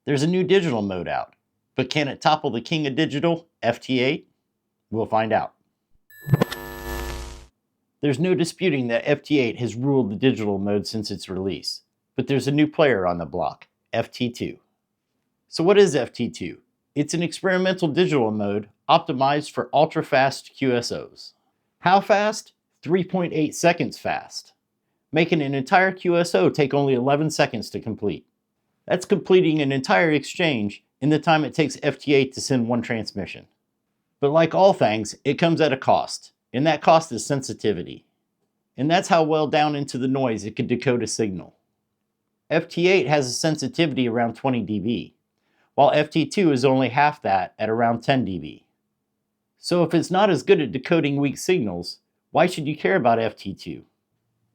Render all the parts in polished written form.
There's a new digital mode out, but can it topple the king of digital, FT8? We'll find out. There's no disputing that FT8 has ruled the digital mode since its release, but there's a new player on the block, FT2. So what is FT2? It's an experimental digital mode optimized for ultra-fast QSOs. How fast? 3.8 seconds fast, making an entire QSO take only 11 seconds to complete. That's completing an entire exchange in the time it takes FT8 to send one transmission. But like all things, it comes at a cost, and that cost is sensitivity. And that's how well down into the noise it could decode a signal. FT8 has a sensitivity around 20 dB, while FT2 is only half that at around 10 dB. So if it's not as good at decoding weak signals, why should you care about FT2?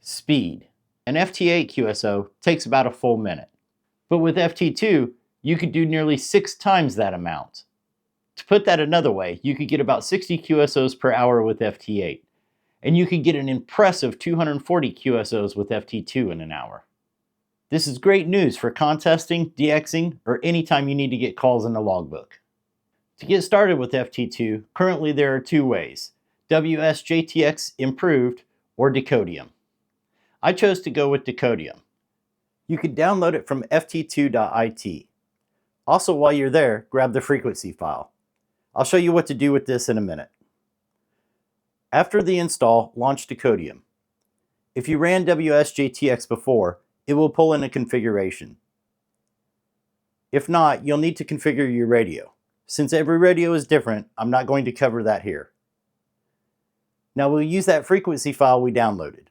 Speed. An FT8 QSO takes about a full minute. But with FT2, you could do nearly 6 times that amount. To put that another way, you could get about 60 QSOs per hour with FT8, and you could get an impressive 240 QSOs with FT2 in an hour. This is great news for contesting, DXing, or anytime you need to get calls in the logbook. To get started with FT2, currently there are 2 ways: WSJTX Improved or Decodium. I chose to go with Decodium. You could download it from ft2.it. Also, while you're there, grab the frequency file. I'll show you what to do with this in a minute. After the install, launch Decodium. If you ran WSJTX before, it will pull in a configuration. If not, you'll need to configure your radio. Since every radio is different, I'm not going to cover that here. Now we'll use that frequency file we downloaded.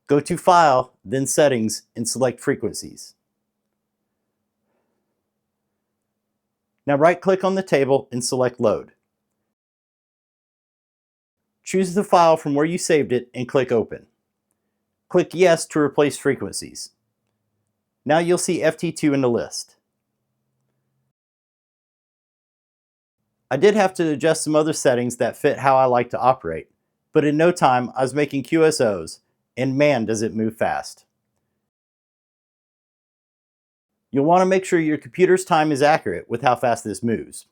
Go to File, then Settings, and select Frequencies. Now right-click on the table and select Load. Choose the file from where you saved it and click Open. Click Yes to replace frequencies. Now you'll see FT2 in the list. I did have to adjust some other settings that fit how I like to operate, but in no time I was making QSOs, and man does it move fast. You'll want to make sure your computer's time is accurate with how fast this moves.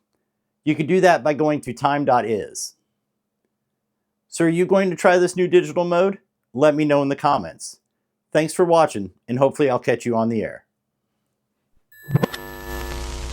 You can do that by going to time.is. So are you going to try this new digital mode? Let me know in the comments. Thanks for watching, and hopefully I'll catch you on the air.